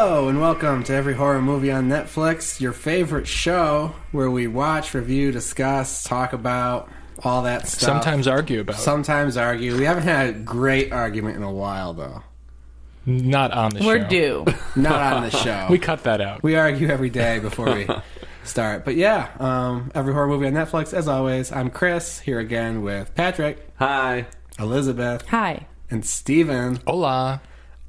Hello and welcome to Every Horror Movie on Netflix, your favorite show where we watch, review, discuss, talk about all that stuff. Sometimes argue about. Sometimes argue. We haven't had a great argument in a while, though. Not on the show. We're due. Not on the show. We cut that out. We argue every day before we start. But yeah, Every Horror Movie on Netflix, as always. I'm Chris, here again with Patrick. Hi. Elizabeth. Hi. And Steven. Hola.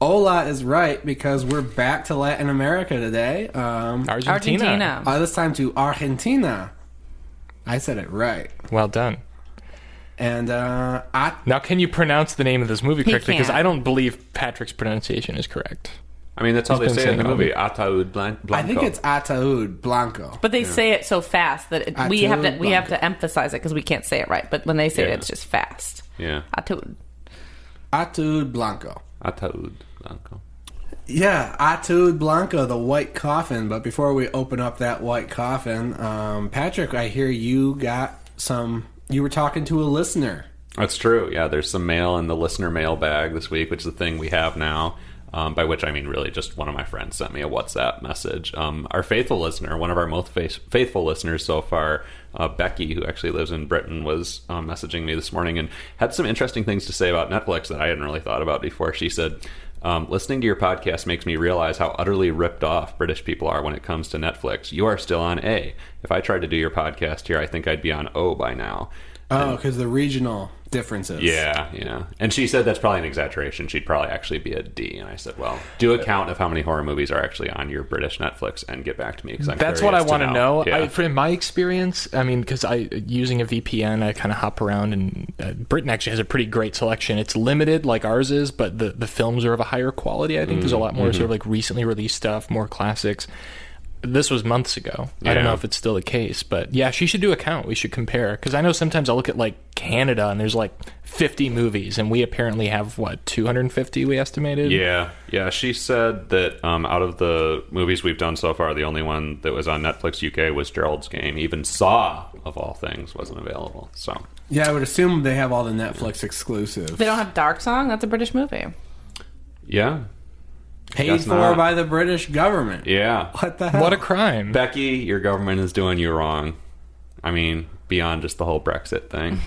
Hola is right because we're back to Latin America today. Argentina. This time to Argentina. I said it right. Well done. And now, can you pronounce the name of this movie correctly? Because I don't believe Patrick's pronunciation is correct. I mean, that's how they say it in the movie. Ataud Blanco. I think it's Ataud Blanco. But they say it so fast that we have to emphasize it because we can't say it right. But when they say it, it's just fast. Yeah. Ataud Blanco. Ataud Blanco. Yeah, Ataud Blanco, the white coffin. But before we open up that white coffin, Patrick, I hear you got some... You were talking to a listener. That's true. Yeah, there's some mail in the listener mail bag this week, which is a thing we have now. By which I mean really just one of my friends sent me a WhatsApp message. Our faithful listener, one of our most faithful listeners so far, Becky, who actually lives in Britain, was messaging me this morning and had some interesting things to say about Netflix that I hadn't really thought about before. She said, listening to your podcast makes me realize how utterly ripped off British people are when it comes to Netflix. You are still on A. If I tried to do your podcast here, I think I'd be on O by now. Oh, because the regional differences. Yeah. And she said that's probably an exaggeration. She'd probably actually be a D. And I said, well, do a count of how many horror movies are actually on your British Netflix and get back to me. Because that's what I want to know. Yeah. In my experience, I mean, because using a VPN, I kind of hop around, and Britain actually has a pretty great selection. It's limited like ours is, but the films are of a higher quality. I think there's a lot more sort of like recently released stuff, more classics. This was months ago. Yeah. I don't know if it's still the case, but yeah, she should do a count. We should compare. Because I know sometimes I'll look at like Canada and there's like 50 movies, and we apparently have, 250 we estimated? Yeah. She said that out of the movies we've done so far, the only one that was on Netflix UK was Gerald's Game. Even Saw, of all things, wasn't available. So yeah, I would assume they have all the Netflix exclusives. They don't have Dark Song? That's a British movie. Yeah. Paid for by the British government. Yeah. What the hell? What a crime. Becky, your government is doing you wrong. I mean, beyond just the whole Brexit thing.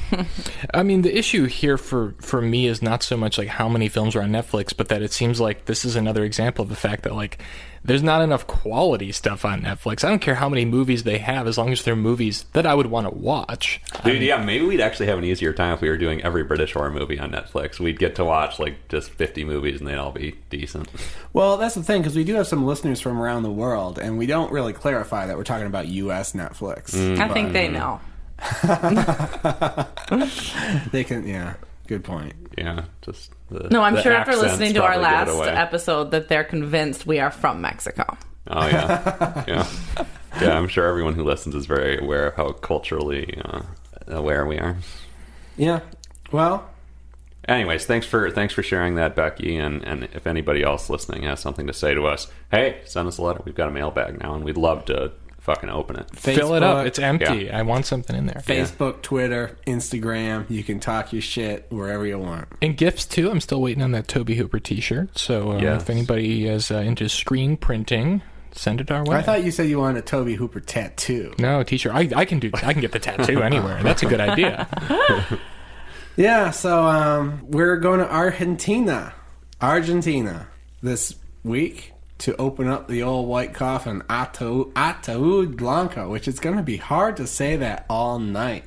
I mean, the issue here for me is not so much like how many films are on Netflix, but that it seems like this is another example of the fact that like there's not enough quality stuff on Netflix. I don't care how many movies they have as long as they're movies that I would want to watch. Dude, yeah, maybe we'd actually have an easier time if we were doing every British horror movie on Netflix. We'd get to watch like just 50 movies and they'd all be decent. Well, that's the thing, because we do have some listeners from around the world, and we don't really clarify that we're talking about U.S. Netflix. I think they know. They can, yeah. Good point. Yeah, just No, I'm sure after accents listening to our probably give it last away. episode that they're convinced we are from Mexico. Oh, yeah. Yeah, I'm sure everyone who listens is very aware of how culturally aware we are. Yeah. Well, anyways, thanks for sharing that, Becky, and if anybody else listening has something to say to us, hey, send us a letter. We've got a mailbag now, and we'd love to fucking open it. Fill it up. It's empty. Yeah. I want something in there. Facebook, Twitter, Instagram. You can talk your shit wherever you want. And gifts, too. I'm still waiting on that Toby Hooper t-shirt. So yes. If anybody is into screen printing, send it our way. I thought you said you wanted a Toby Hooper tattoo. No, t-shirt. I can get the tattoo anywhere. That's a good idea. Yeah, so we're going to Argentina this week to open up the old white coffin, Ataud Blanco, which is going to be hard to say that all night.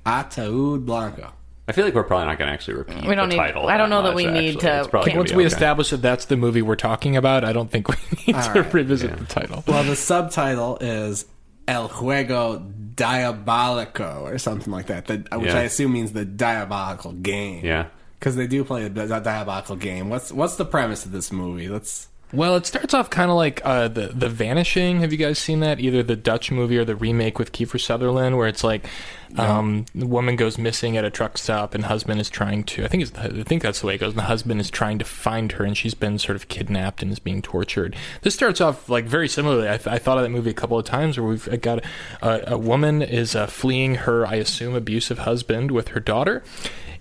Ataud Blanco. I feel like we're probably not going to actually repeat We don't the need- title. I don't know that much, we need actually. to- It's probably gonna Once be we okay. establish that that's the movie we're talking about, I don't think we need to revisit the title. Well, the subtitle is El Juego Diabolico or something like that, which I assume means the diabolical game. Yeah. Because they do play the diabolical game. What's the premise of this movie? Well, it starts off kind of like the Vanishing. Have you guys seen that? Either the Dutch movie or the remake with Kiefer Sutherland, where it's like the woman goes missing at a truck stop, and husband is trying to. I think that's the way it goes. And the husband is trying to find her, and she's been sort of kidnapped and is being tortured. This starts off like very similarly. I thought of that movie a couple of times, where we've got a woman is fleeing her, I assume, abusive husband with her daughter.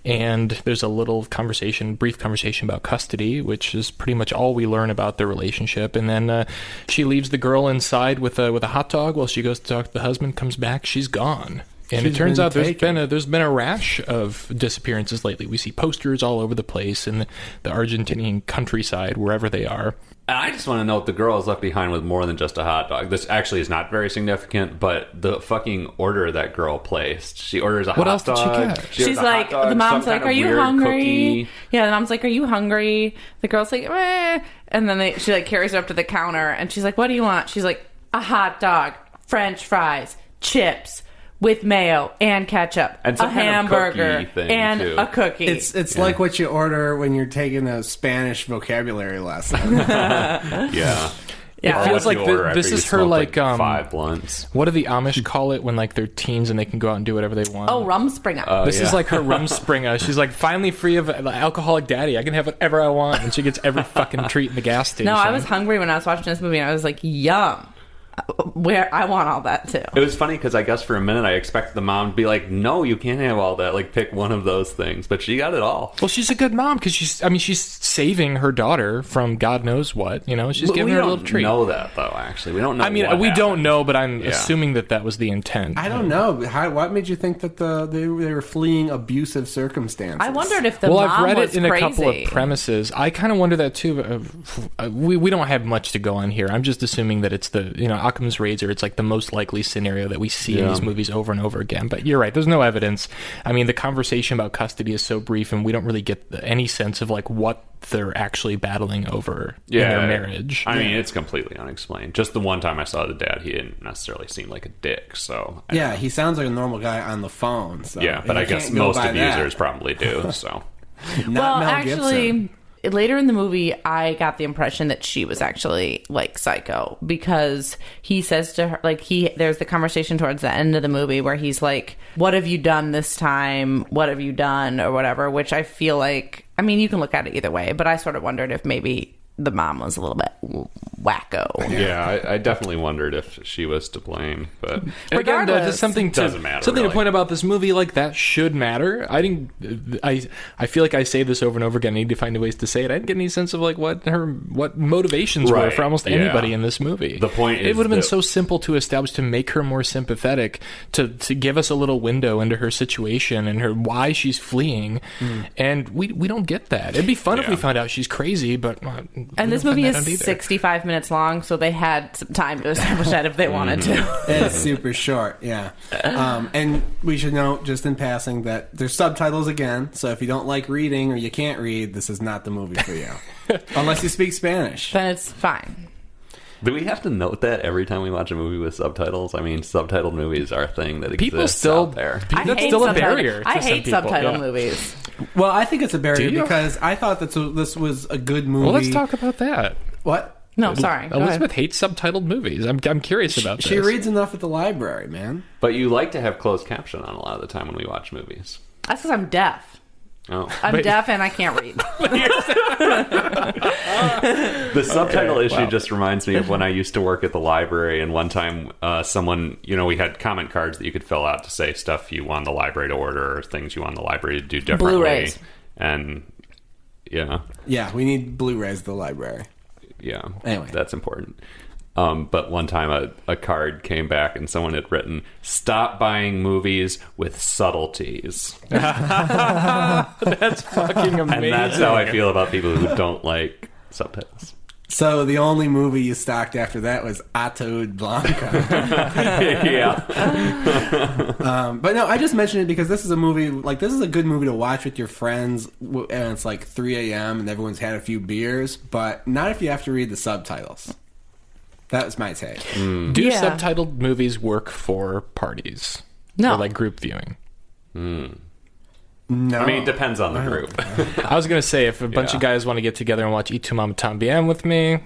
And there's a little brief conversation about custody, which is pretty much all we learn about their relationship. And then she leaves the girl inside with a hot dog while she goes to talk to the husband, comes back, she's gone. And it turns out there's been a rash of disappearances lately. We see posters all over the place in the Argentinian countryside, wherever they are. I just want to note the girl is left behind with more than just a hot dog. This actually is not very significant, but the fucking order that girl placed. She orders a hot dog. What else did she get? She's like, the mom's like, are you hungry? Cookie. Yeah, the mom's like, are you hungry? The girl's like, eh. And then she like carries her up to the counter, and she's like, what do you want? She's like, a hot dog, French fries, chips, with mayo and ketchup, and some a hamburger, thing and too. a cookie. It's like what you order when you're taking a Spanish vocabulary lesson. Yeah. It feels like this is her like 5 blunts. What do the Amish call it when like they're teens and they can go out and do whatever they want? Oh, Rumspringa. This is like her Rumspringa. She's like finally free of alcoholic daddy. I can have whatever I want, and she gets every fucking treat in the gas station. No, I was hungry when I was watching this movie, and I was like, yum. Where I want all that too. It was funny because I guess for a minute I expected the mom to be like, "No, you can't have all that. Like, pick one of those things." But she got it all. Well, she's a good mom because she's saving her daughter from God knows what. You know, she's giving her a little treat. We don't know that though. Actually, we don't know. I mean, we don't know, but I'm assuming that was the intent. I don't know. What made you think that they were fleeing abusive circumstances? I wondered if the mom I've read was it in crazy. a couple of premises. I kind of wonder that too. We don't have much to go on here. I'm just assuming that it's Occam's razor. It's like the most likely scenario that we see in these movies over and over again. But you're right. There's no evidence. I mean, the conversation about custody is so brief, and we don't really get any sense of like what they're actually battling over in their marriage. I mean, it's completely unexplained. Just the one time I saw the dad, he didn't necessarily seem like a dick. So he sounds like a normal guy on the phone. So yeah, but I guess most abusers probably do. So well, actually, later in the movie, I got the impression that she was actually like psycho, because he says to her, like, there's the conversation towards the end of the movie where he's like, what have you done this time? What have you done? Or whatever, which I feel like, I mean, you can look at it either way, but I sort of wondered if maybe the mom was a little bit wacko. Yeah, I definitely wondered if she was to blame, but regardless, just something doesn't matter. Something really. To point about this movie, like that should matter. I feel like I say this over and over again. I need to find ways to say it. I didn't get any sense of like what motivations were for almost anybody in this movie. The point is, it would have been so simple to establish, to make her more sympathetic, to give us a little window into her situation and her why she's fleeing, and we don't get that. It'd be fun if we found out she's crazy, but. And this movie is 65 minutes long, so they had some time to establish that if they wanted to. It's super short, yeah. And we should note, just in passing, that there's subtitles again, so if you don't like reading or you can't read, this is not the movie for you. Unless you speak Spanish. Then it's fine. Do we have to note that every time we watch a movie with subtitles? I mean, subtitled movies are a thing that exists out there. That's still a barrier. I hate subtitled movies. Well, I think it's a barrier because I thought that this was a good movie. Well, let's talk about that. What? No, sorry. Elizabeth hates subtitled movies. I'm curious about this. She reads enough at the library, man. But you like to have closed caption on a lot of the time when we watch movies. That's because I'm deaf. Oh. I'm deaf and I can't read. The subtitle issue just reminds me of when I used to work at the library, and one time someone, we had comment cards that you could fill out to say stuff you want the library to order or things you want the library to do differently. Blu-rays. And yeah, we need Blu-rays at the library. Yeah, anyway, that's important. But one time a card came back and someone had written, "Stop buying movies with subtleties." That's fucking amazing. And that's how I feel about people who don't like subtitles. So the only movie you stocked after that was Ataud Blanco. Yeah. But no, I just mentioned it because this is a movie, like, this is a good movie to watch with your friends, and it's like 3 a.m. and everyone's had a few beers, but not if you have to read the subtitles. That was my take. Do subtitled movies work for parties? No. Or like group viewing? No. I mean, it depends on the group. I was going to say, if a bunch of guys want to get together and watch Y Tu Mama Tambien with me,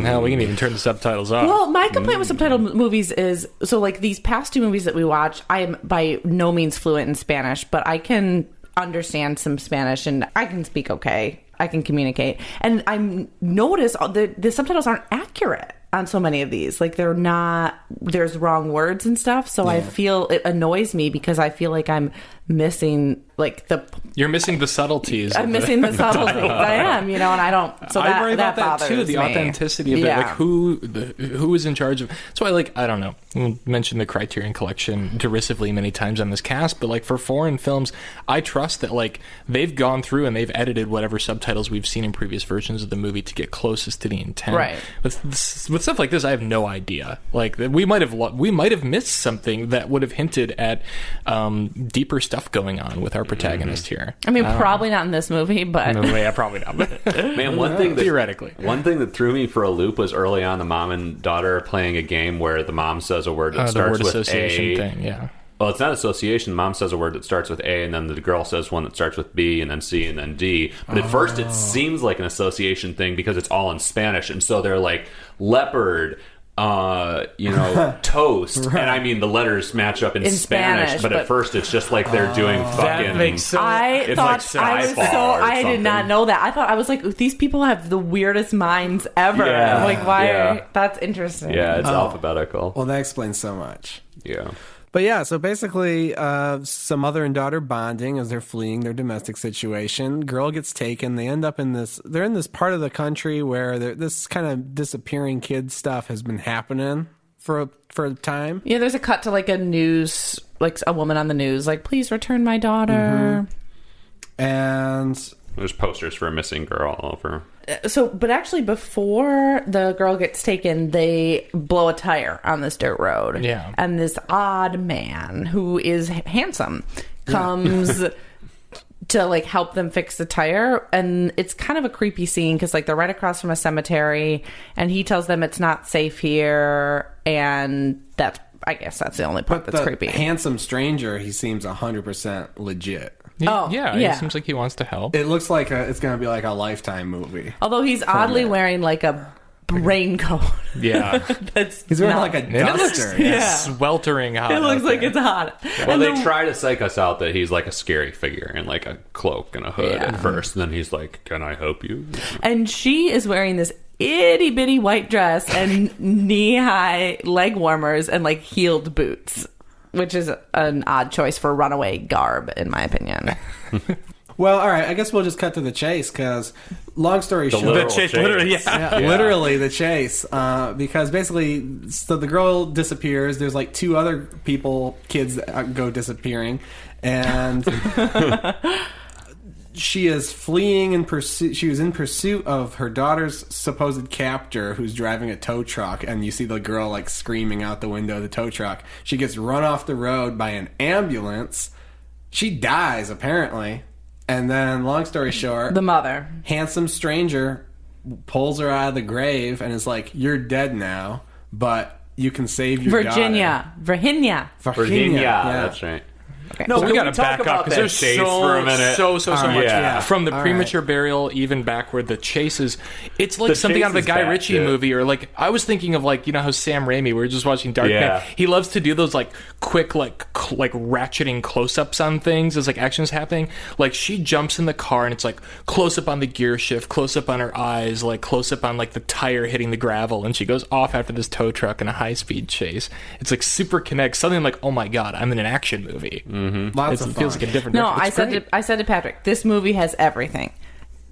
hell, we can even turn the subtitles off. Well, my complaint with subtitled movies is, so like these past 2 movies that we watch, I am by no means fluent in Spanish, but I can understand some Spanish and I can speak okay. I can communicate. And I notice the subtitles aren't accurate on so many of these. Like, they're not, there's wrong words and stuff. So I feel it annoys me because I feel like I'm missing like You're missing the subtleties. I'm missing the subtleties. I am, and I don't. So I worry that about that too. The me. authenticity of it, like who is in charge of. So I don't know. We'll mention the Criterion Collection derisively many times on this cast, but like for foreign films, I trust that like they've gone through and they've edited whatever subtitles we've seen in previous versions of the movie to get closest to the intent. Right. With stuff like this, I have no idea. Like we might have missed something that would have hinted at deeper stuff going on with our protagonist here. I mean, probably not in this movie, but yeah, probably not. Man, one thing that threw me for a loop was early on the mom and daughter playing a game where the mom says a word that starts with association A. Thing, yeah. Well, it's not association. Mom says a word that starts with A, and then the girl says one that starts with B, and then C, and then D. But at first, it seems like an association thing because it's all in Spanish, and so they're like leopard, toast, right. And I mean the letters match up in Spanish, but at first it's just like they're doing fucking. That makes sense. I did not know that. I was like, these people have the weirdest minds ever. Yeah, like, why? That's interesting. Yeah, it's alphabetical. Well, that explains so much. Yeah. But yeah, so basically, some mother and daughter bonding as they're fleeing their domestic situation. Girl gets taken. They end up they're in this part of the country where this kind of disappearing kid stuff has been happening for a time. Yeah, there's a cut to like a news, like a woman on the news, like, please return my daughter. Mm-hmm. And there's posters for a missing girl all over. So, but actually, before the girl gets taken, they blow a tire on this dirt road. Yeah. And this odd man who is handsome comes to like help them fix the tire. And it's kind of a creepy scene because like they're right across from a cemetery and he tells them it's not safe here. And I guess that's the only part that's creepy. Handsome stranger, he seems 100% legit. Yeah, he seems like he wants to help. It looks like it's going to be like a Lifetime movie. Although he's oddly wearing like a raincoat. Yeah. He's wearing like a duster. Sweltering hot. It looks like it's hot. Well, they try to psych us out that he's like a scary figure in like a cloak and a hood at first. And then he's like, can I help you? And she is wearing this itty bitty white dress and knee-high leg warmers and like heeled boots, which is an odd choice for runaway garb, in my opinion. Well, all right. I guess we'll just cut to the chase because, long story short, literally the chase. Because basically, so the girl disappears. There's like two other kids that go disappearing, and she is fleeing in pursuit. She was in pursuit of her daughter's supposed captor, who's driving a tow truck, and you see the girl like screaming out the window of the tow truck. She gets run off the road by an ambulance. She dies apparently. And then, long story short, the mother, handsome stranger, pulls her out of the grave and is like, "You're dead now, but you can save your daughter." Virginia. Yeah, that's right. Okay. No, we got to back up because there's chase for a minute. so much. Yeah. From the premature burial, even backward, the chases. It's like something out of a Guy Ritchie movie, or like I was thinking of like how Sam Raimi. We were just watching Dark Knight. He loves to do those like quick like ratcheting close-ups on things as like action's happening. Like she jumps in the car and it's like close up on the gear shift, close up on her eyes, like close up on like the tire hitting the gravel, and she goes off after this tow truck in a high-speed chase. It's like super connect. Something like, oh my god, I'm in an action movie. Mm-hmm. Lots of fun. Feels like a different. No, I said to Patrick, this movie has everything: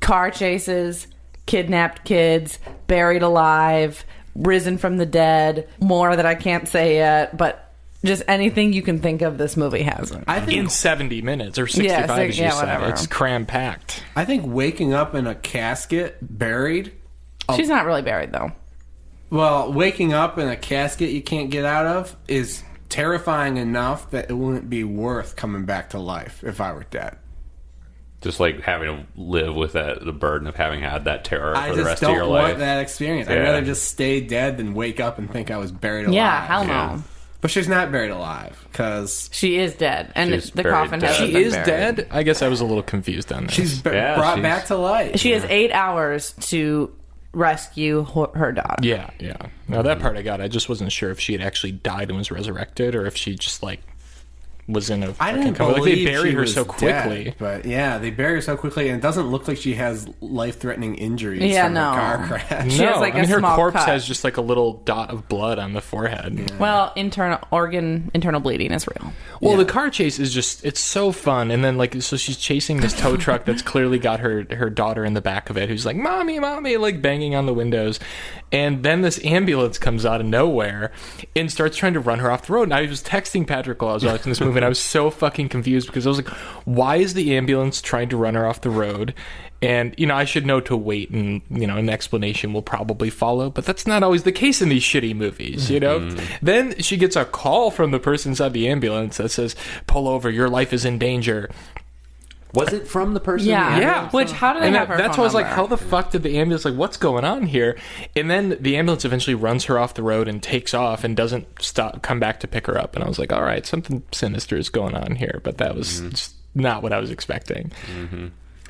car chases, kidnapped kids, buried alive, risen from the dead. More that I can't say yet, but just anything you can think of, this movie has it. I think in 70 minutes or 65, as you said, it's cram packed. I think waking up in a casket, buried. She's not really buried though. Well, waking up in a casket you can't get out of is terrifying enough that it wouldn't be worth coming back to life if I were dead. Just like having to live with the burden of having had that terror for the rest of your life. I just don't want that experience. I'd rather just stay dead than wake up and think I was buried alive. Yeah, hell no. But she's not buried alive because she is dead, and the coffin dead. hasn't She been is buried. Dead. I guess I was a little confused on this. She's brought back to life. She has 8 hours to rescue her daughter. Yeah. Now that part I got. I just wasn't sure if she had actually died and was resurrected, or if she just like was in a I didn't coma. believe they buried she her was so quickly. dead, but yeah, they buried her so quickly, and it doesn't look like she has life-threatening injuries from no. a car crash. She has, like, a her small corpse cut. has just like a little dot of blood on the forehead. Yeah. Well, internal bleeding is real. Well, the car chase is it's so fun. And then, like, so she's chasing this tow truck that's clearly got her daughter in the back of it, who's like, "Mommy, mommy," like banging on the windows. And then this ambulance comes out of nowhere and starts trying to run her off the road. And I was texting Patrick while I was watching this movie, and I was so fucking confused because I was like, why is the ambulance trying to run her off the road? And, I should know to wait, and, an explanation will probably follow. But that's not always the case in these shitty movies, Then she gets a call from the person inside the ambulance that says, "Pull over, your life is in danger." Was it from the person? Yeah. Which, how do they have her That's phone why I was like, number? how the fuck did the ambulance, like, what's going on here? And then the ambulance eventually runs her off the road and takes off and doesn't come back to pick her up. And I was like, all right, something sinister is going on here. But that was just not what I was expecting. Mm-hmm.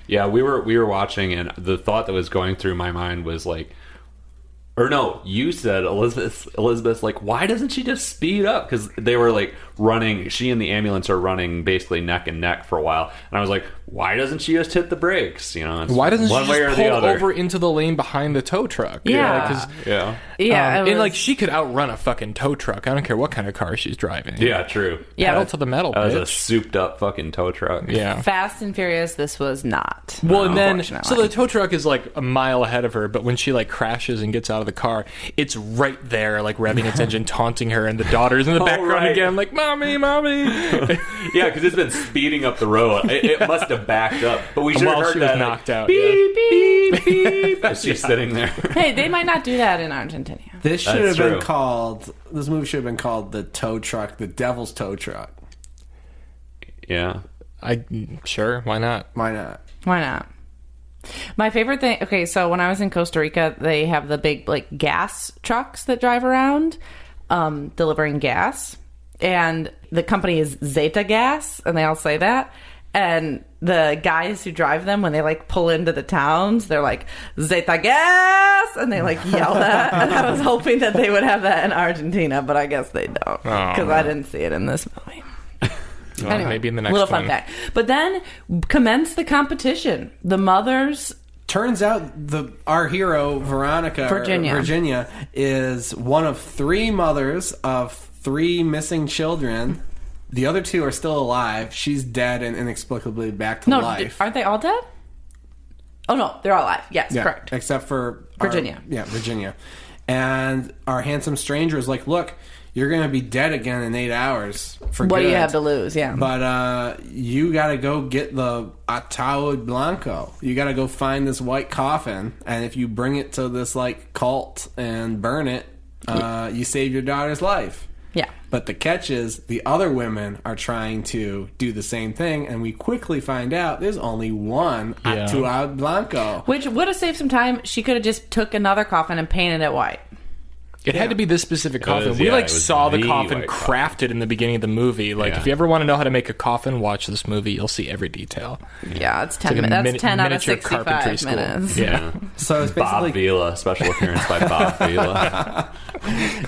Yeah, we were watching, and the thought that was going through my mind was like, or no, you said, Elizabeth's like, why doesn't she just speed up? Because they were like running, she and the ambulance are running basically neck and neck for a while. And I was like, why doesn't she just hit the brakes? It's Why doesn't one she way just or the pull other. over into the lane behind the tow truck? Yeah. Yeah. And like, she could outrun a fucking tow truck. I don't care what kind of car she's driving. Yeah, true. Yeah. Pedal to the metal, That was a bitch. souped up fucking tow truck. Yeah. Fast and Furious, this was not. Well, and then, unfortunately. so the tow truck is like a mile ahead of her, but when she like crashes and gets out of the car, it's right there, like revving its engine, taunting her, and the daughter's in the background right. again, like, "Mommy, mommy." Yeah, because it's been speeding up the road. It must have backed up. But we should have While heard she was that knocked out. beep, beep, beep, as she's sitting there. Hey, they might not do that in Argentina. This should That's have been true. called. This movie should have been called the tow truck, the Devil's tow truck. Yeah. Sure, why not? Why not? Why not? My favorite thing. Okay, so when I was in Costa Rica, they have the big like gas trucks that drive around, delivering gas, and the company is Zeta Gas, and they all say that. And the guys who drive them, when they like pull into the towns, they're like Zeta Gas, and they like yell that. And I was hoping that they would have that in Argentina, but I guess they don't because I didn't see it in this movie. Well, Anyway, maybe in the next little one. fun fact. But then commence the competition. The mothers. Turns out our hero Virginia is one of 3 mothers of 3 missing children. The other 2 are still alive. She's dead and inexplicably back to life. Aren't they all dead? Oh no, they're all alive. Yes, Yeah, correct. except for Virginia. Virginia. And our handsome stranger is like, "Look, you're going to be dead again in 8 hours for What good. do you have to lose? Yeah. But you got to go get the Ataud Blanco. You got to go find this white coffin, and if you bring it to this like cult and burn it, you save your daughter's life." Yeah. But the catch is the other women are trying to do the same thing, and we quickly find out there's only one Ataud Blanco. Which would have saved some time. She could have just took another coffin and painted it white. It had to be this specific coffin. was- We yeah, like it was saw the the coffin white crafted in the beginning of the movie. Like, Yeah. if you ever want to know how to make a coffin, watch this movie. You'll see every detail. Yeah, it's 10 like a minutes. That's 10 out of miniature carpentry 65 school. minutes. Yeah. So it's Bob basically, Vila, special appearance by Bob Vila.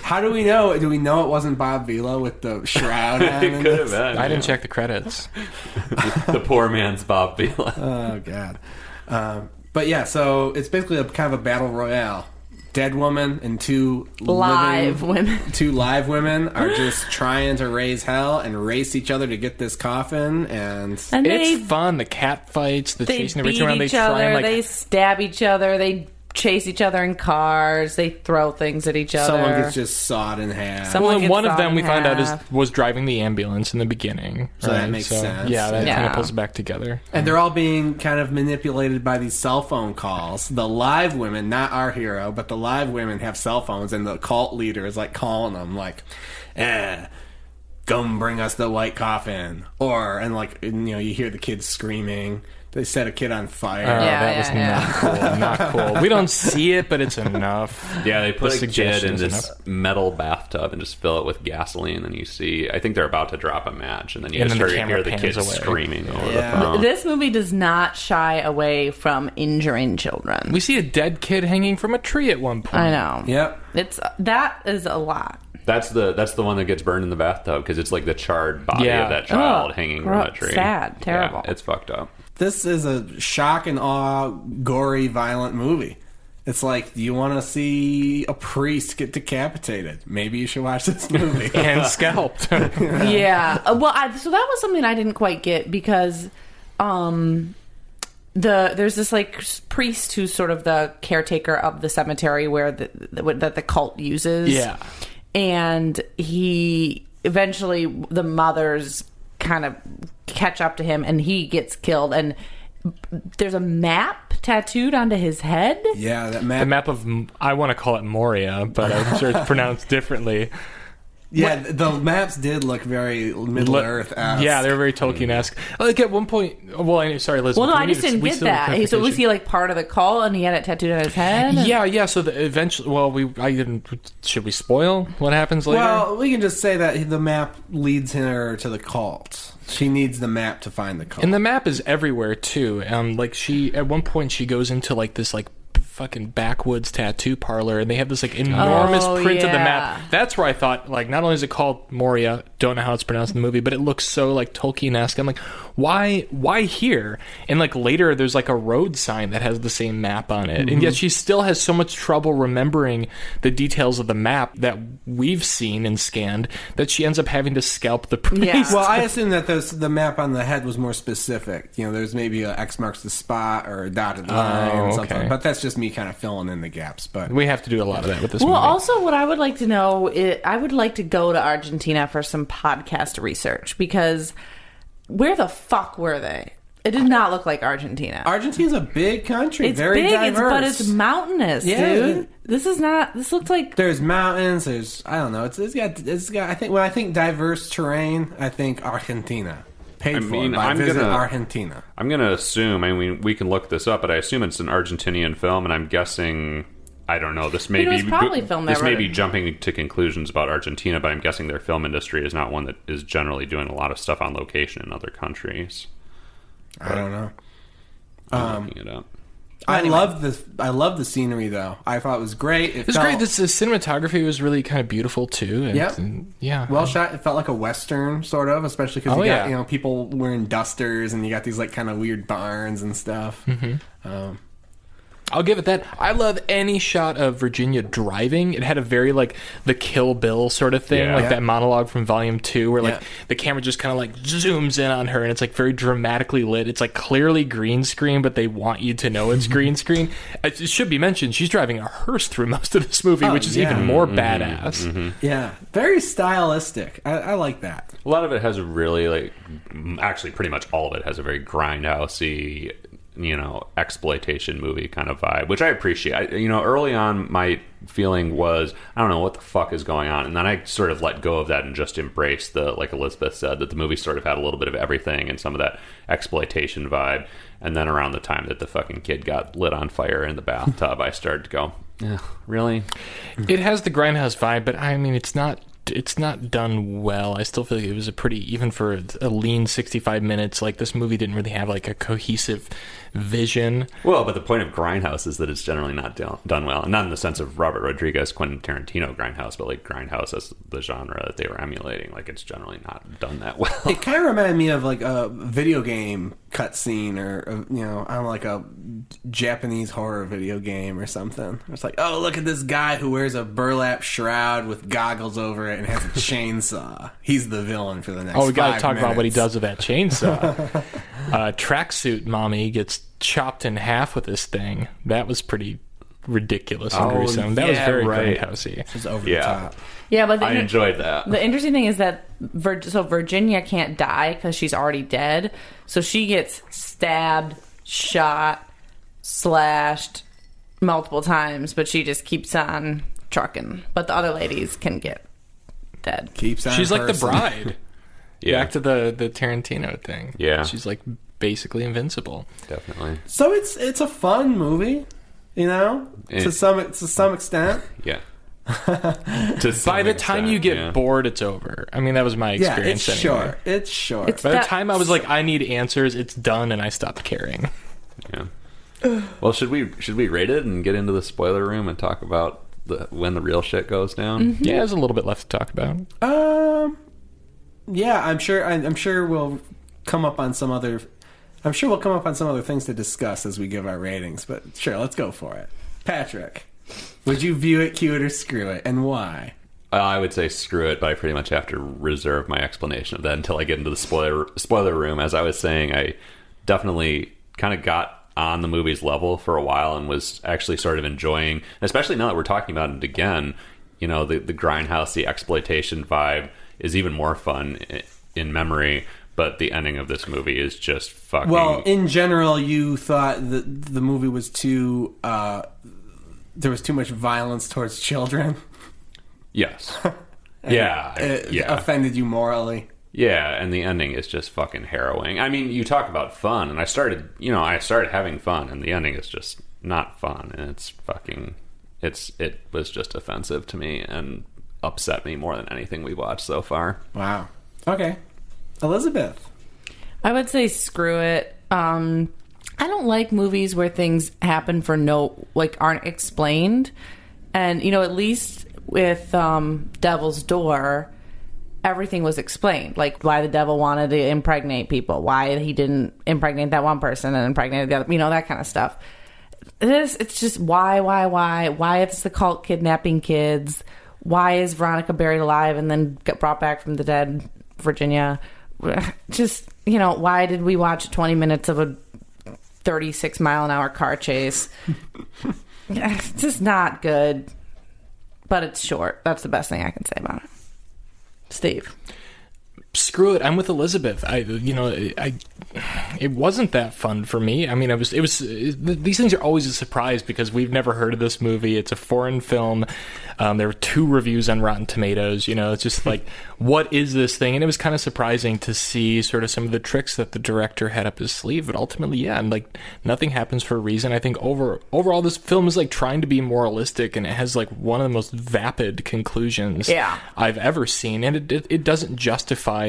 how do we know? Do we know it wasn't Bob Vila with the shroud on? It in could this? have been. I didn't check the credits. The poor man's Bob Vila. Oh god. But yeah, so it's basically a kind of a battle royale. Dead woman and 2 Live living, women. 2 live women are just trying to raise hell and race each other to get this coffin, and And It's fun. The cat fights, the they chasing the beat rich around. They each try other. and like They stab each other. They chase each other in cars. They throw things at each other. someone gets just sawed in half. Some- Well, and gets one of sawed them in we found out half. was driving the ambulance in the beginning. So that makes sense. Yeah, that kind Yeah. of pulls it back together. And they're all being kind of manipulated by these cell phone calls. The live women, not our hero, but the live women have cell phones, and the cult leader is like calling them, like, come bring us the white coffin. And you hear the kids screaming. They set a kid on fire. Oh, Yeah, that was not cool. Not cool. We don't see it, but it's enough. Yeah, they put The a kid suggestion in is this enough. metal bathtub and just fill it with gasoline, and you see, I think they're about to drop a match, and then you And just then the hear camera the pans kids away. screaming over Yeah. the phone. This movie does not shy away from injuring children. We see a dead kid hanging from a tree at one point. I know. Yep. That is a lot. That's the one that gets burned in the bathtub because it's like the charred body of that child hanging from a tree. Sad, terrible. Yeah, it's fucked up. This is a shock and awe, gory, violent movie. It's like, do you want to see a priest get decapitated? Maybe you should watch this movie. And scalped. Yeah. So that was something I didn't quite get because there's this like priest who's sort of the caretaker of the cemetery where that the cult uses. Yeah. And he eventually, the mothers kind of catch up to him and he gets killed, and there's a map tattooed onto his head. Yeah, that map. The map of, I want to call it Moria, but I'm sure it's pronounced differently. Yeah, the maps did look very Middle-earth-esque. Yeah, they were very Tolkien-esque. Like at one point, sorry, Elizabeth. Well, no, I just didn't get that. So was he like part of the cult and he had it tattooed on his head? Yeah. So eventually, should we spoil what happens later? Well, we can just say that the map leads her to the cult. She needs the map to find the cult. And the map is everywhere too. At one point she goes into like this like fucking backwoods tattoo parlor, and they have this like enormous print of the map. That's where I thought, like, not only is it called Moria, don't know how it's pronounced in the movie, but it looks so like Tolkien-esque. I'm like, why here? And like later there's like a road sign that has the same map on it, and yet she still has so much trouble remembering the details of the map that we've seen and scanned that she ends up having to scalp the priest. Yeah. Well, I assume that the map on the head was more specific. You know, there's maybe a X marks the spot or a dotted line or something. Okay. But that's just me kind of filling in the gaps. But we have to do a lot of that with this movie. Well, also what I would like to know is I would like to go to Argentina for some podcast research, because where the fuck were they? It did not look like Argentina. Argentina's a big country, It's very big, diverse. but it's mountainous, dude. This looks like There's mountains. There's I don't know. It's got. I think when I think diverse terrain, I think Argentina. Argentina. I'm gonna assume. I mean, we can look this up, but I assume it's an Argentinian film, and I'm guessing. I don't know. This may It was probably filmed there, This may right? be jumping to conclusions about Argentina, but I'm guessing their film industry is not one that is generally doing a lot of stuff on location in other countries. I don't know. I'm looking it up. I love the scenery though. I thought it was great. It was great. The cinematography was really kind of beautiful too. Yeah. Well shot. It felt like a Western sort of, especially because you got people wearing dusters and you got these like kind of weird barns and stuff. I'll give it that. I love any shot of Virginia driving. It had a very like the Kill Bill sort of thing, that monologue from Volume 2 where like the camera just kind of like zooms in on her and it's like very dramatically lit. It's like clearly green screen, but they want you to know it's green screen. It should be mentioned she's driving a hearse through most of this movie, which is even more badass. Yeah, very stylistic. I like that. A lot of it has a really actually pretty much all of it has a very grindhousey, exploitation movie kind of vibe, which I appreciate. Early on, my feeling was, I don't know what the fuck is going on. And then I sort of let go of that and just embraced like Elizabeth said, that the movie sort of had a little bit of everything and some of that exploitation vibe. And then around the time that the fucking kid got lit on fire in the bathtub, I started to go, really? It has the grindhouse vibe, but I mean, it's not done well. I still feel like it was even for a lean 65 minutes, like this movie didn't really have like a cohesive vision. Well, but the point of Grindhouse is that it's generally not done well. Not in the sense of Robert Rodriguez, Quentin Tarantino Grindhouse, but like Grindhouse as the genre that they were emulating. Like it's generally not done that well. It kind of reminded me of like a video game cutscene or, I don't know, like a Japanese horror video game or something. It's like, oh, look at this guy who wears a burlap shroud with goggles over it and has a chainsaw. He's the villain for the next 5 minutes. We gotta talk about what he does with that chainsaw. Tracksuit mommy gets chopped in half with this thing. That was pretty ridiculous and gruesome. That was very grindhousey. It was over the top. Yeah, but I enjoyed that. The interesting thing is that Virginia can't die because she's already dead. So she gets stabbed, shot, slashed multiple times, but she just keeps on trucking. But the other ladies can get dead. She's like the bride. Yeah. Back to the Tarantino thing. Yeah. She's like basically invincible. Definitely. So it's a fun movie, to some extent. Yeah. By the time you get bored, it's over. I mean, that was my experience. It's anyway. short. It's short. By the time I was like, I need answers, it's done, and I stopped caring. Yeah. Well, should we rate it and get into the spoiler room and talk about when the real shit goes down? Yeah, there's a little bit left to talk about. Yeah, I'm sure we'll come up on some other things to discuss as we give our ratings, but sure, let's go for it. Patrick, would you view it, cue it, or screw it, and why? I would say screw it, but I pretty much have to reserve my explanation of that until I get into the spoiler room. As I was saying, I definitely kind of got on the movie's level for a while and was actually sort of enjoying, especially now that we're talking about it again, the grindhouse, the exploitation vibe is even more fun in memory, but the ending of this movie is just fucking... Well, in general, you thought that the movie was too... there was too much violence towards children? Yes. Yeah. It offended you morally? Yeah, and the ending is just fucking harrowing. I mean, you talk about fun, and I started having fun, and the ending is just not fun, and it's fucking... It was just offensive to me, and upset me more than anything we watched so far. Wow. Okay. Elizabeth. I would say screw it. I don't like movies where things happen for aren't explained. And, at least with Devil's Door, everything was explained. Like why the devil wanted to impregnate people, why he didn't impregnate that one person and impregnated the other, that kind of stuff. It's just why it's the cult kidnapping kids. Why is Veronica buried alive and then got brought back from the dead, Virginia? Just, why did we watch 20 minutes of a 36-mile-an-hour car chase? It's just not good, but it's short. That's the best thing I can say about it. Steve. Screw it. I'm with Elizabeth. It wasn't that fun for me. I mean, these things are always a surprise because we've never heard of this movie. It's a foreign film. There were 2 reviews on Rotten Tomatoes. It's just like, what is this thing? And it was kind of surprising to see sort of some of the tricks that the director had up his sleeve. But ultimately, yeah, and like nothing happens for a reason. I think overall, this film is like trying to be moralistic, and it has like one of the most vapid conclusions I've ever seen. And it doesn't justify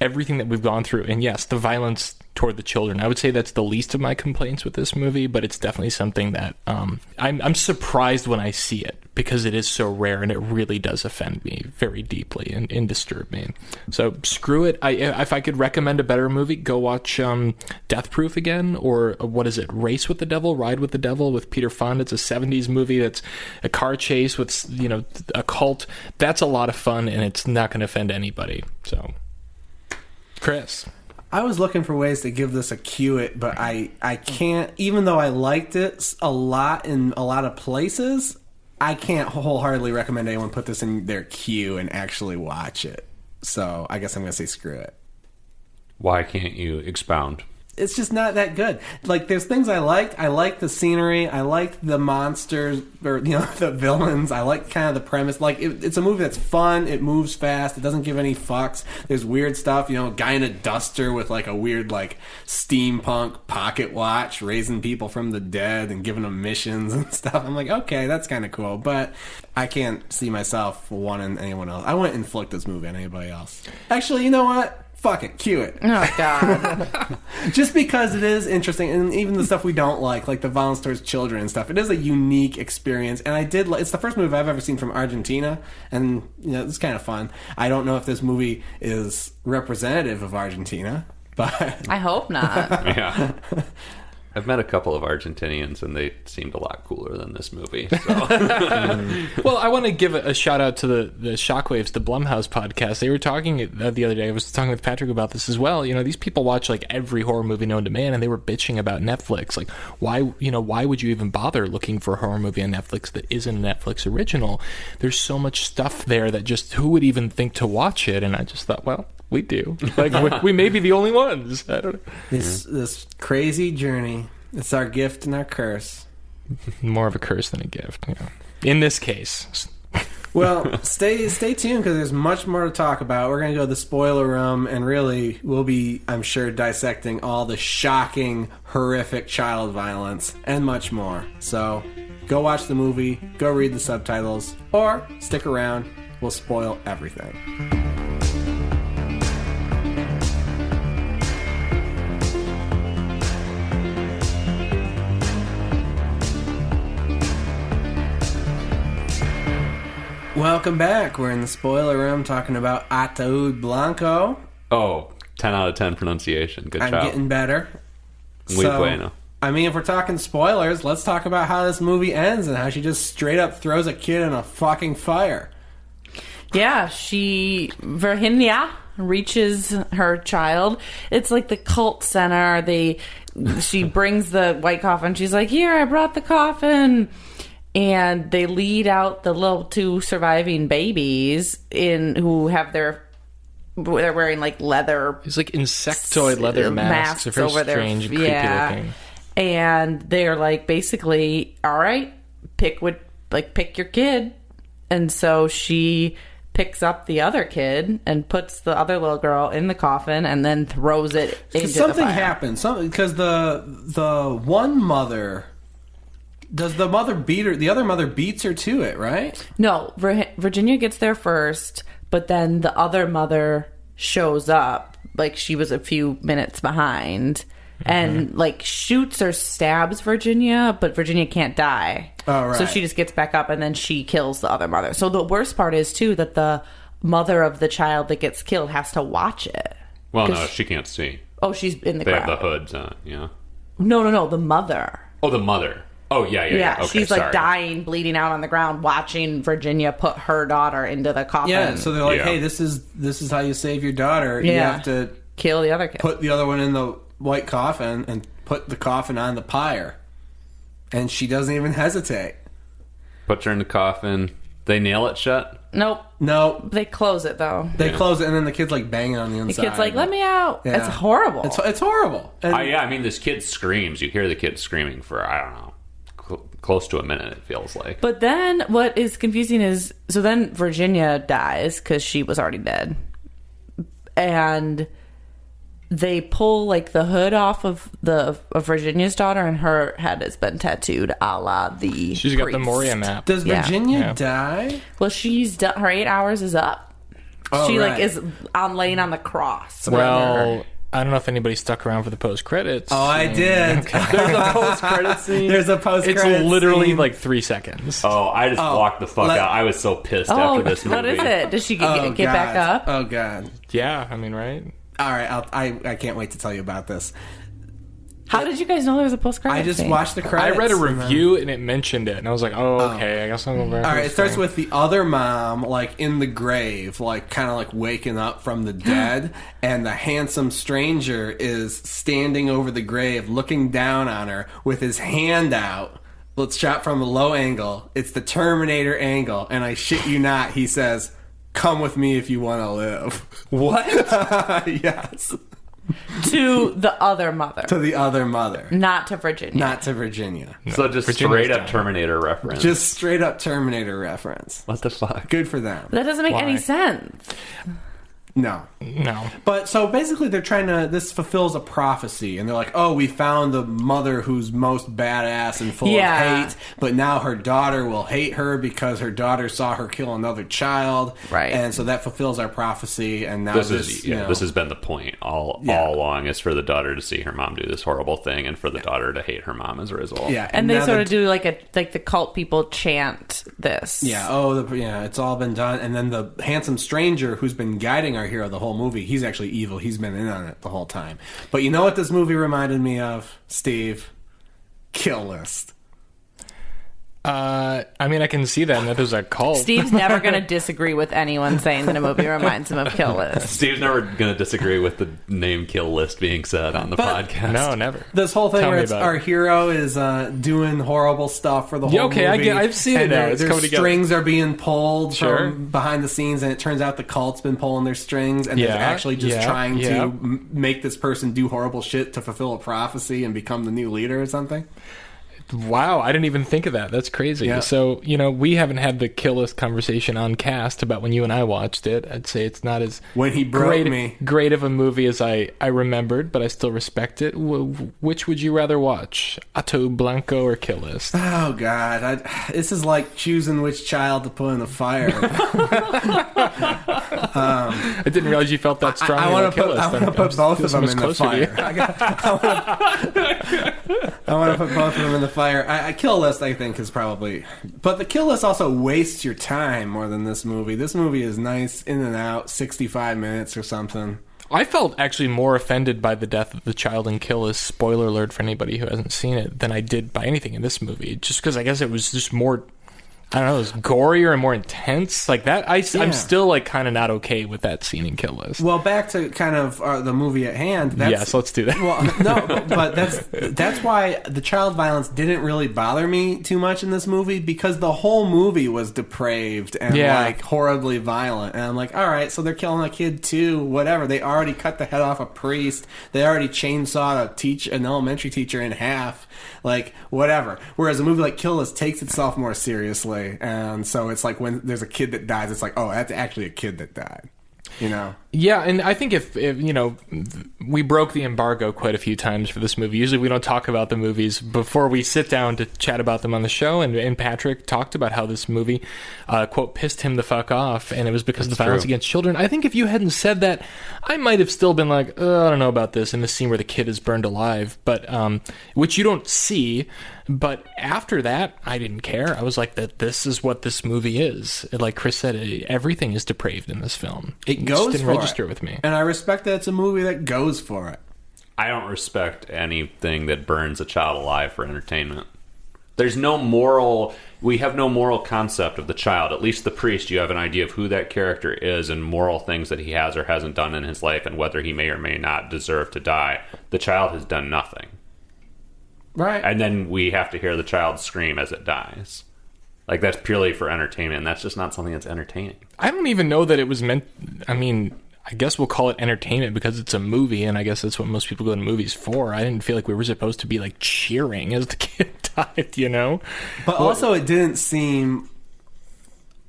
everything that we've gone through. And yes, the violence toward the children, I would say that's the least of my complaints with this movie, but it's definitely something that I'm surprised when I see it because it is so rare and it really does offend me very deeply and disturb me. So screw it. If I could recommend a better movie, go watch Death Proof again, or what is it, Race with the Devil, Ride with the Devil with Peter Fonda. It's a 70s movie that's a car chase with a cult. That's a lot of fun and it's not going to offend anybody. So Chris. I was looking for ways to give this a cue it, but I can't, even though I liked it a lot in a lot of places, I can't wholeheartedly recommend anyone put this in their queue and actually watch it. So I guess I'm going to say screw it. Why can't you expound? It's just not that good. Like, there's things I liked. I liked the scenery. I liked the monsters, or, the villains. I like kind of the premise. Like, it's a movie that's fun. It moves fast. It doesn't give any fucks. There's weird stuff. A guy in a duster with, like, a weird, like, steampunk pocket watch, raising people from the dead and giving them missions and stuff. I'm like, okay, that's kind of cool. But I can't see myself wanting anyone else. I wouldn't inflict this movie on anybody else. Actually, you know what? Fuck it, cue it. Oh, God. Just because it is interesting, and even the stuff we don't like the violence towards children and stuff, it is a unique experience, and it's the first movie I've ever seen from Argentina, and, it's kind of fun. I don't know if this movie is representative of Argentina, but... I hope not. Yeah. I've met a couple of Argentinians, and they seemed a lot cooler than this movie. So. Well, I want to give a shout out to the Shockwaves, the Blumhouse podcast. They were talking the other day. I was talking with Patrick about this as well. These people watch like every horror movie known to man, and they were bitching about Netflix. Like, why would you even bother looking for a horror movie on Netflix that isn't a Netflix original? There's so much stuff there that just who would even think to watch it? And I just thought, well, we do. Like, we may be the only ones. I don't know. This crazy journey. It's our gift and our curse. More of a curse than a gift, in this case. Well, stay tuned because there's much more to talk about. We're going to go to the spoiler room, and really, we'll be, I'm sure, dissecting all the shocking, horrific child violence and much more. So, go watch the movie, go read the subtitles, or stick around. We'll spoil everything. Welcome back. We're in the spoiler room talking about Ataud Blanco. Oh, 10 out of 10 pronunciation. Good I'm job. getting better. Muy bueno. I mean, if we're talking spoilers, let's talk about how this movie ends and how she just straight up throws a kid in a fucking fire. Yeah, Virginia reaches her child. It's like the cult center. She brings the white coffin. She's like, here, I brought the coffin. And they lead out the little two surviving babies who have they're wearing like leather. It's like insectoid leather masks. They're very strange and creepy looking. And they're like, basically, all right, pick your kid. And so she picks up the other kid and puts the other little girl in the coffin and then throws it into the fire. Something happens. Because the one mother... Does the mother beat her? The other mother beats her to it, right? No, Virginia gets there first, but then the other mother shows up. Like, she was a few minutes behind. And, like, shoots or stabs Virginia, but Virginia can't die. Oh, right. So she just gets back up, and then she kills the other mother. So the worst part is, too, that the mother of the child that gets killed has to watch it. Well, no, she can't see. Oh, she's in the They crowd. have the hoods on, yeah. No, the mother. Oh, the mother. Oh, yeah. Okay, she's like dying, bleeding out on the ground, watching Virginia put her daughter into the coffin. Yeah, so they're like, hey, this is how you save your daughter. Yeah. You have to kill the other kid. Put the other one in the white coffin and put the coffin on the pyre. And she doesn't even hesitate. Puts her in the coffin. They nail it shut? Nope. They close it, though. They close it, and then the kid's like banging on the inside. The kid's like, let me out. Yeah. It's horrible. It's horrible. And I mean, this kid screams. You hear the kid screaming for, I don't know, close to a minute, it feels like. But then what is confusing is, so then Virginia dies because she was already dead. And they pull like the hood off of Virginia's daughter, and her head has been tattooed a la the She's got the Moria map. Does Virginia die? Well, she's done, her 8 hours is up. Oh, she right. like is laying on the cross. Well, I don't know if anybody stuck around for the post credits. Oh, I did. Okay. There's a post-credit scene? There's a post-credit It's literally scene. like 3 seconds. Oh, I just walked the fuck out. I was so pissed after this movie. What is it? Does she get back up? Oh, God. Yeah, I mean, right? All right, I can't wait to tell you about this. How did you guys know there was a post-credit I just scene? watched the credits. I read a review and it mentioned it, and I was like, oh, okay, I guess I'm going back. All right, it starts with the other mom, like, in the grave, like, kind of like waking up from the dead, and the handsome stranger is standing over the grave, looking down on her with his hand out. Let's shot from a low angle. It's the Terminator angle, and I shit you not, he says, come with me if you want to live. What? Yes. To the other mother. To the other mother. Not to Virginia. Not to Virginia. So just Virginia's straight up dying. Terminator reference. Just straight up Terminator reference. What the fuck? Good for them. That doesn't make Why? any sense. No. No. But so basically they're trying to, this fulfills a prophecy, and they're like, oh, we found the mother who's most badass and full of hate, but now her daughter will hate her because her daughter saw her kill another child. Right. And so that fulfills our prophecy, and now This has been the point all along, is for the daughter to see her mom do this horrible thing, and for the daughter to hate her mom as a result. Yeah. And they now sort of do like the cult people chant this. Yeah, it's all been done. And then the handsome stranger who's been guiding our hero the whole movie, he's actually evil. He's been in on it the whole time. But you know what this movie reminded me of, Steve? Kill List. I mean, I can see that, and that there's a cult. Steve's never going to disagree with anyone saying that a movie reminds him of Kill List. Steve's never going to disagree with the name Kill List being said on the podcast. No, never. This whole thing Tell where me it's about our it. hero is doing horrible stuff for the whole movie. I've seen it now. It's their coming together. strings are being pulled Sure. from behind the scenes, and it turns out the cult's been pulling their strings, and they're actually just trying to make this person do horrible shit to fulfill a prophecy and become the new leader or something. Wow, I didn't even think of that. That's crazy. Yeah. So, we haven't had the Kill List conversation on cast about when you and I watched it. I'd say it's not as When he broke me. great of a movie as I remembered, but I still respect it. Which would you rather watch, Ataud Blanco or Kill List? Oh, God. This is like choosing which child to put in the fire. I didn't realize you felt that strongly I want about Kill List. to put both of them in the closer to you. fire. I want to put both of them in the fire. fire. Kill List, I think, is probably... But the Kill List also wastes your time more than this movie. This movie is nice, in and out, 65 minutes or something. I felt actually more offended by the death of the child in Kill List, spoiler alert for anybody who hasn't seen it, than I did by anything in this movie. Just because I guess it was just more... I don't know, it was gorier and more intense. Like that, I'm still like kind of not okay with that scene in Kill List. Well, back to kind of the movie at hand. Yes, let's do that. Well, no, but that's why the child violence didn't really bother me too much in this movie, because the whole movie was depraved and like horribly violent. And I'm like, all right, so they're killing a kid too, whatever. They already cut the head off a priest. They already chainsawed an elementary teacher in half. Like, whatever. Whereas a movie like Kill List takes itself more seriously. And so it's like when there's a kid that dies, it's like, oh, that's actually a kid that died. You know? Yeah, and I think if you know, we broke the embargo quite a few times for this movie. Usually we don't talk about the movies before we sit down to chat about them on the show, and Patrick talked about how this movie, quote, pissed him the fuck off, and it was because of the violence against children. I think if you hadn't said that, I might have still been like, I don't know about this, in the scene where the kid is burned alive, but which you don't see. But after that, I didn't care. I was like, that this is what this movie is. Like Chris said, everything is depraved in this film. It goes didn't for register it. with me. And I respect that it's a movie that goes for it. I don't respect anything that burns a child alive for entertainment. There's no moral... We have no moral concept of the child. At least the priest, you have an idea of who that character is and moral things that he has or hasn't done in his life and whether he may or may not deserve to die. The child has done nothing. Right. And then we have to hear the child scream as it dies. Like, that's purely for entertainment, and that's just not something that's entertaining. I don't even know that it was meant... I mean, I guess we'll call it entertainment because it's a movie, and I guess that's what most people go to movies for. I didn't feel like we were supposed to be, like, cheering as the kid died, you know? But also, it didn't seem,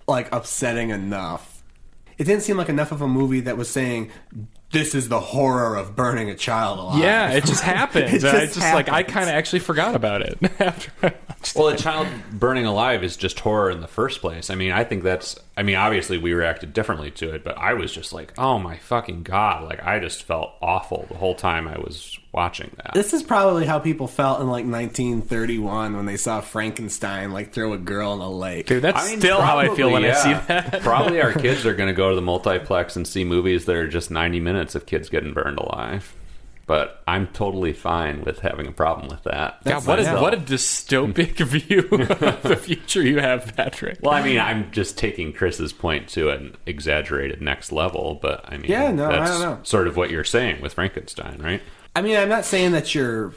like, upsetting enough. It didn't seem like enough of a movie that was saying... This is the horror of burning a child alive. Yeah, it just happened. It just happens. Like, I kind of actually forgot about it after I watched Well, a child burning alive is just horror in the first place. I mean, I think that's... I mean, obviously we reacted differently to it, but I was just like, oh my fucking God. Like, I just felt awful the whole time I was watching that. This is probably how people felt in, like, 1931 when they saw Frankenstein, like, throw a girl in a lake. Dude, that's still how I feel when I see that. Probably our kids are going to go to the multiplex and see movies that are just 90 minutes of kids getting burned alive. But I'm totally fine with having a problem with that. God, what a dystopic view of the future you have, Patrick. Well, I mean, I'm just taking Chris's point to an exaggerated next level, but I mean, I that's don't know. sort of what you're saying with Frankenstein, right? I mean, I'm not saying that your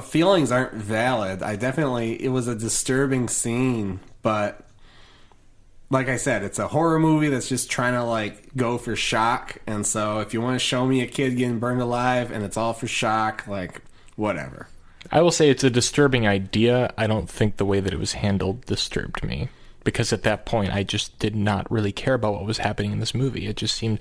feelings aren't valid. It was a disturbing scene, but like I said, it's a horror movie that's just trying to, like, go for shock. And so if you want to show me a kid getting burned alive and it's all for shock, like, whatever. I will say it's a disturbing idea. I don't think the way that it was handled disturbed me. Because at that point, I just did not really care about what was happening in this movie. It just seemed...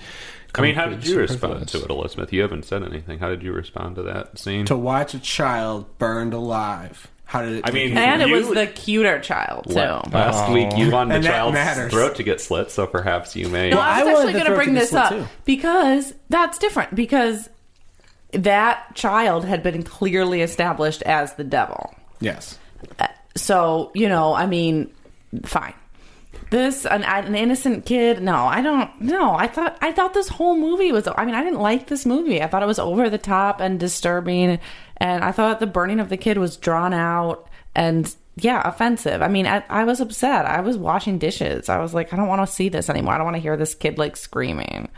I mean, how did you respond to it, Elizabeth? You haven't said anything. How did you respond to that scene? To watch a child burned alive. How did it... And it was the cuter child, too. Last week, you wanted the child's matters. throat to get slit, so perhaps you may... No, I was actually going to bring this up because that's different. Because that child had been clearly established as the devil. Yes. So, you know, I mean, fine. This an innocent kid? No, I don't. No, I thought this whole movie was. I mean, I didn't like this movie. I thought it was over the top and disturbing, and I thought the burning of the kid was drawn out and offensive. I mean, I was upset. I was washing dishes. I was like, I don't want to see this anymore. I don't want to hear this kid like screaming.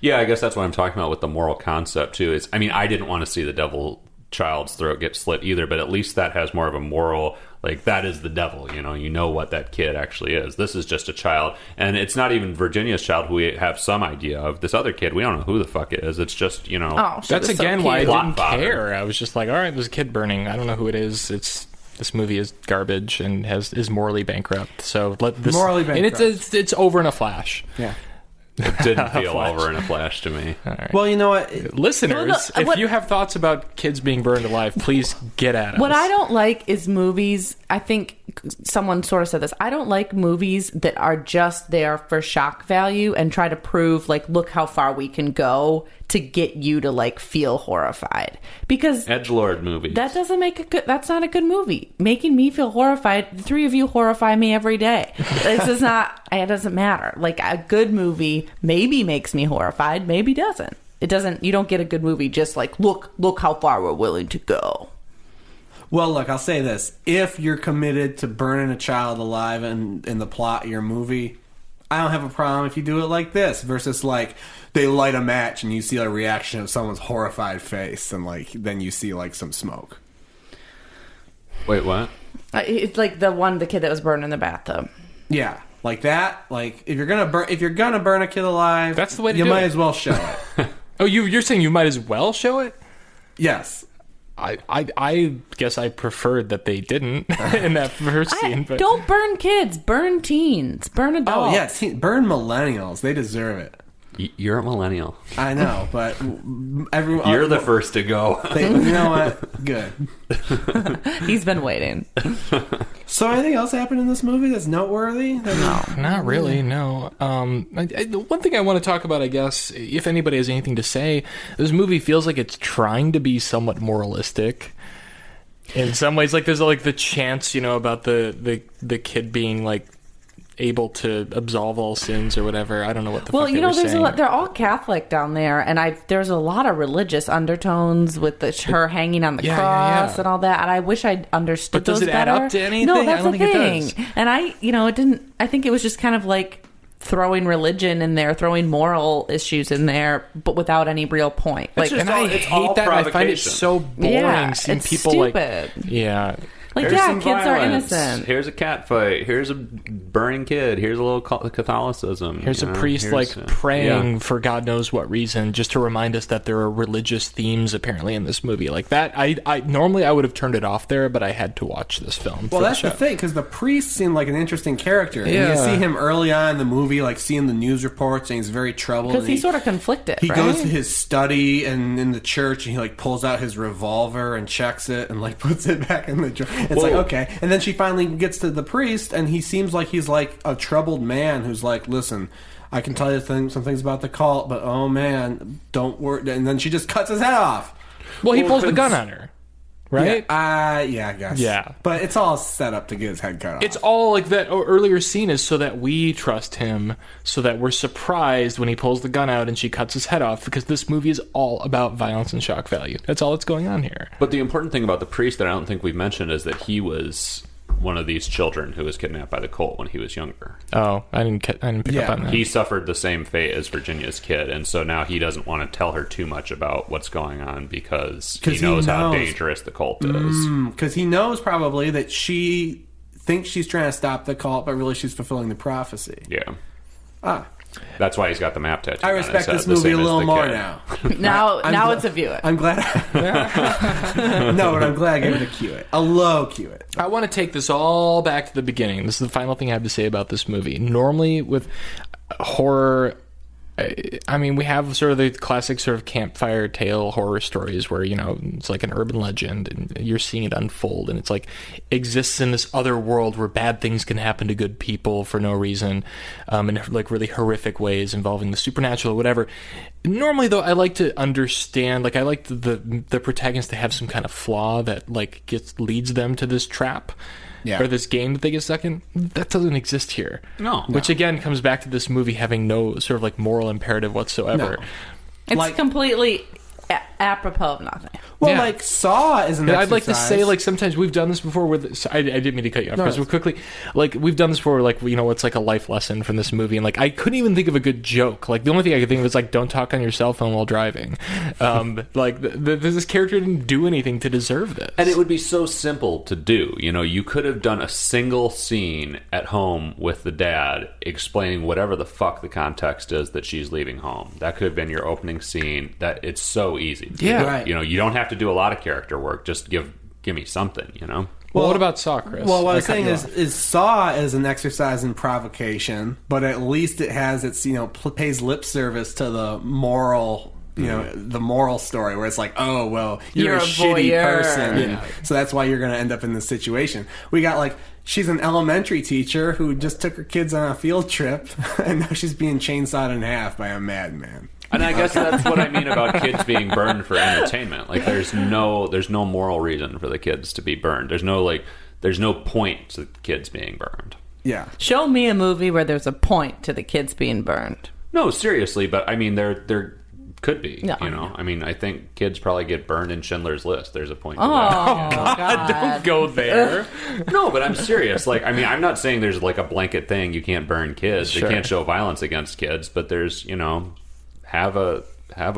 Yeah, I guess that's what I'm talking about with the moral concept too. Is I mean, I didn't want to see the devil child's throat get slit either, but at least that has more of a moral. Like, that is the devil, you know what that kid actually is. This is just a child, and it's not even Virginia's child who we have some idea of. This other kid, we don't know who the fuck it is. It's just, Oh, that's again why I didn't Fodder. care. I was just like, all right, there's a kid burning. I don't know who it is. This movie is garbage and is morally bankrupt. So let this morally bankrupt. And it's over in a flash. Yeah. It didn't feel over in a flash to me. All right. Well, you know what? Listeners, if you have thoughts about kids being burned alive, please get at us. What I don't like is movies. I think someone sort of said this. I don't like movies that are just there for shock value and try to prove, like, look how far we can go to get you to, like, feel horrified. Because edgelord movies. That doesn't make a good. That's not a good movie. Making me feel horrified. The three of you horrify me every day. This is not. It doesn't matter. Like, a good movie maybe makes me horrified, maybe doesn't. It doesn't. You don't get a good movie just like look how far we're willing to go. Well, look, I'll say this. If you're committed to burning a child alive in the plot of your movie, I don't have a problem if you do it like this versus, like, they light a match and you see a reaction of someone's horrified face and, like, then you see, like, some smoke. Wait, what? It's like the kid that was burned in the bathtub. Yeah, like that. Like, if you're gonna burn a kid alive, that's the way to do it. You might it. as well show it. Oh, you're saying you might as well show it? Yes. I guess I preferred that they didn't in that first scene. But don't burn kids, burn teens, burn adults. Oh yeah, burn millennials. They deserve it. You're a millennial. I know, but everyone. You're the first to go. You know what? Good. He's been waiting. So, anything else happened in this movie that's noteworthy? No, not really. No. The one thing I want to talk about, I guess, if anybody has anything to say, this movie feels like it's trying to be somewhat moralistic. In some ways, like there's like the chance, about the kid being like able to absolve all sins or whatever. I don't know what the fuck they were saying. They're all Catholic down there, and there's a lot of religious undertones with her hanging on the cross and all that. And I wish I'd understood those better. But does it add up to anything? No, that's I don't the think thing. it does. And it didn't. I think it was just kind of like throwing religion in there, throwing moral issues in there, but without any real point. Like, and I hate that. I find it so boring seeing people stupid. Like, Here's kids violence. are innocent. Here's a cat fight. Here's a burning kid. Here's a little Catholicism. Here's a priest praying for God knows what reason, just to remind us that there are religious themes apparently in this movie. Like that, I normally I would have turned it off there, but I had to watch this film. Well, that's the thing, because the priest seemed like an interesting character. Yeah. And you see him early on in the movie, like seeing the news reports, and he's very troubled. Because he's sort of conflicted. He goes to his study and in the church, and he like pulls out his revolver and checks it and like puts it back in the drawer. It's like, okay. And then she finally gets to the priest, and he seems like he's like a troubled man who's like, listen, I can tell you some things about the cult, but oh man, don't worry. And then she just cuts his head off. Well, he pulls the gun on her. Right? Yeah, I guess. Yeah. But it's all set up to get his head cut off. It's all like that earlier scene is so that we trust him, so that we're surprised when he pulls the gun out and she cuts his head off, because this movie is all about violence and shock value. That's all that's going on here. But the important thing about the priest that I don't think we've mentioned is that he was one of these children who was kidnapped by the cult when he was younger. Oh, I didn't pick up on that. He suffered the same fate as Virginia's kid, and so now he doesn't want to tell her too much about what's going on because he knows how dangerous the cult is. Because he knows probably that she thinks she's trying to stop the cult, but really she's fulfilling the prophecy. Yeah. That's why he's got the map tattoo. I respect this movie a little more now. Now it's a view it. I'm glad. No, but I'm glad I gave it a cue it. A low cue it. I want to take this all back to the beginning. This is the final thing I have to say about this movie. Normally with horror, I mean, we have sort of the classic sort of campfire tale horror stories where, it's like an urban legend and you're seeing it unfold, and it's like exists in this other world where bad things can happen to good people for no reason, in like really horrific ways involving the supernatural or whatever. Normally, though, I like to understand, like I like the protagonist to have some kind of flaw that like leads them to this trap. Yeah. Or this game that they get stuck in. That doesn't exist here. No. Which again comes back to this movie having no sort of like moral imperative whatsoever. No. It's completely apropos of nothing. Well, like Saw is an exercise. I'd like to say, like, sometimes we've done this before with... I didn't mean to cut you off, because real quickly, like, we've done this before, like, it's like a life lesson from this movie, and, like, I couldn't even think of a good joke. Like, the only thing I could think of is, like, don't talk on your cell phone while driving. Like, this character didn't do anything to deserve this. And it would be so simple to do. You could have done a single scene at home with the dad explaining whatever the fuck the context is that she's leaving home. That could have been your opening scene. That it's so easy. Yeah. Right. You don't have to do a lot of character work. Just give me something, Well, what about Saw, Chris? Well, what I was saying is Saw is an exercise in provocation, but at least it has its, pays lip service to the moral you know, the moral story where it's like, oh, well, you're a shitty voyeur. person. So that's why you're going to end up in this situation. We got like, she's an elementary teacher who just took her kids on a field trip, and now she's being chainsawed in half by a madman. And I guess that's what I mean about kids being burned for entertainment. Like, there's no moral reason for the kids to be burned. There's no point to kids being burned. Yeah. Show me a movie where there's a point to the kids being burned. No, seriously, but I mean, there could be. No. You know, I mean, I think kids probably get burned in Schindler's List. There's a point to Oh, that. God. Don't go there. No, but I'm serious. Like, I mean, I'm not saying there's like a blanket thing. You can't burn kids. Sure. You can't show violence against kids. But there's, you know, have a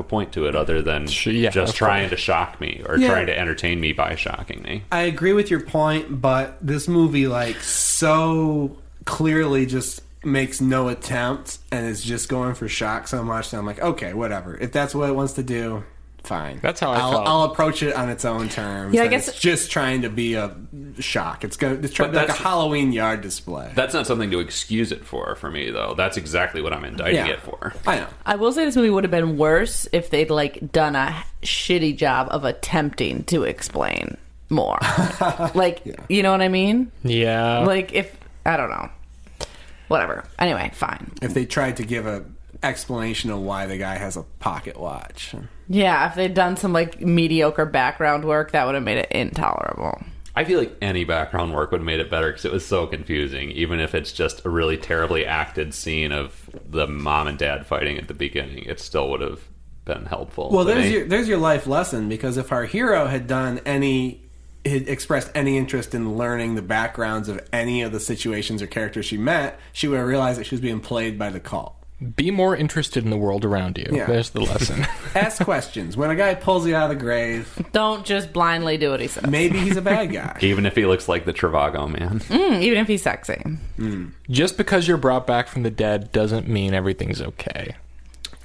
point to it other than just trying to shock me or trying to entertain me by shocking me. I agree with your point, but this movie, like, so clearly just makes no attempt and is just going for shock so much that I'm like, okay, whatever. If that's what it wants to do, fine. That's how I felt. I'll approach it on its own terms. Yeah, I guess it's just trying to be a shock. It's trying to be like a Halloween yard display. That's not something to excuse it for me, though. That's exactly what I'm indicting it for. I know. I will say this movie would have been worse if they'd like done a shitty job of attempting to explain more. Like, you know what I mean? Yeah. Like, if I don't know, whatever. Anyway, fine. If they tried to give a explanation of why the guy has a pocket watch. Yeah, if they'd done some like mediocre background work, that would have made it intolerable. I feel like any background work would have made it better because it was so confusing, even if it's just a really terribly acted scene of the mom and dad fighting at the beginning. It still would have been helpful. Well, there's your life lesson, because if our hero had expressed any interest in learning the backgrounds of any of the situations or characters she met, she would have realized that she was being played by the cult. Be more interested in the world around you. Yeah. There's the lesson. Ask questions. When a guy pulls you out of the grave, Don't just blindly do what he says. maybe he's a bad guy. Even if he looks like the Trivago man. Even if he's sexy. Just because you're brought back from the dead doesn't mean everything's okay.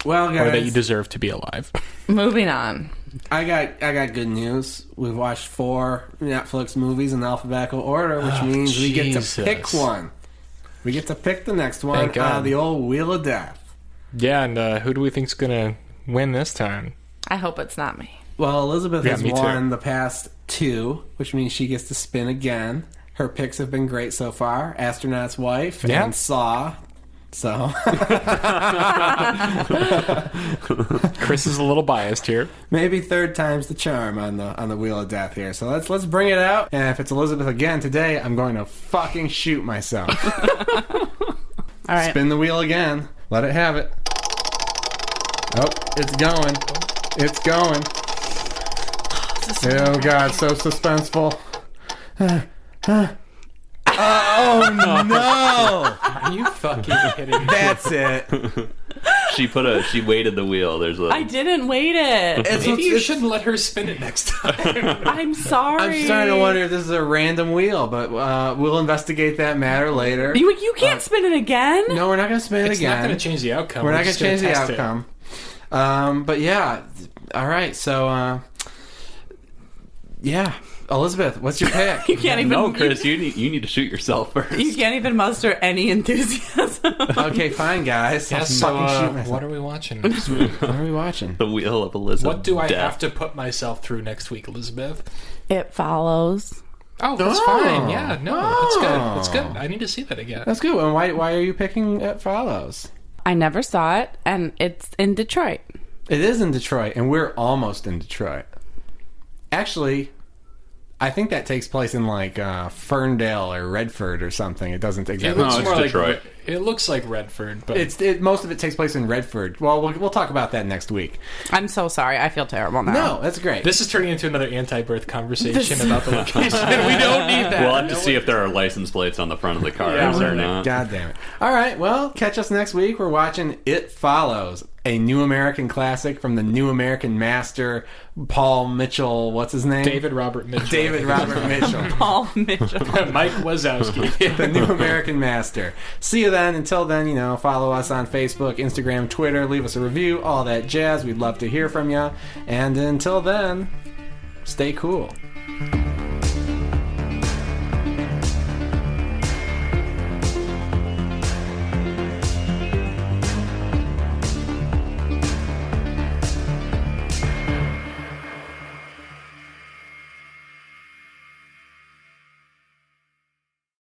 Well, guys, Or that you deserve to be alive. Moving on. I got good news. We've watched 4 Netflix movies in alphabetical order, which means we get to pick one. We get to pick the next one. Thank God. The old Wheel of Death. Yeah, and who do we think's gonna win this time? I hope it's not me. Well, Elizabeth has me too. won the past 2, which means she gets to spin again. Her picks have been great so far. Astronaut's Wife and Saw. So Chris is a little biased here. maybe 3rd time's the charm on the Wheel of Death here. So let's bring it out. And if it's Elizabeth again today, I'm going to fucking shoot myself. All right. Spin the wheel again. Let it have it. Oh, it's going. It's going. Oh God, so suspenseful. Oh no! Are you fucking kidding me? That's it. She weighted the wheel. I didn't wait it. Maybe you shouldn't let her spin it next time. I'm sorry. I'm starting to wonder if this is a random wheel, but we'll investigate that matter later. You can't spin it again? No, we're not going to spin it It's again. not going to change the outcome. We're not going just to change the test it. outcome. But yeah, all right. So yeah, Elizabeth, what's your pick? You can't even. No, Chris, you need to shoot yourself first. You can't even muster any enthusiasm. Okay, fine, guys. Yeah, I'll so, fucking shoot myself. what are we watching next week? What are we watching? The Wheel of Elizabeth. What do I Death. have to put myself through next week, Elizabeth? It follows. Oh, that's Oh. fine. Yeah, no, that's good. Oh. That's good. I need to see that again. That's good. And why are you picking It Follows? I never saw it, and it's in Detroit. It is in Detroit, and we're almost in Detroit. Actually, I think that takes place in like Ferndale or Redford or something. It doesn't exactly. looks more Detroit. It looks like Redford, but Most of it takes place in Redford. Well, we'll talk about that next week. I'm so sorry. I feel terrible now. No, that's great. this is turning into another anti-birth conversation about the location. We don't need that. We'll have to see if there are license plates on the front of the cars or not. God damn it. All right, well, catch us next week. We're watching It Follows, a new American classic from the new American master, Paul Mitchell. What's his name? David Robert Mitchell. David Robert Mitchell. Paul Mitchell. Mike Wazowski. The new American master. See you then. Until then, follow us on Facebook, Instagram, Twitter. Leave us a review, all that jazz. We'd love to hear from you. And until then, stay cool.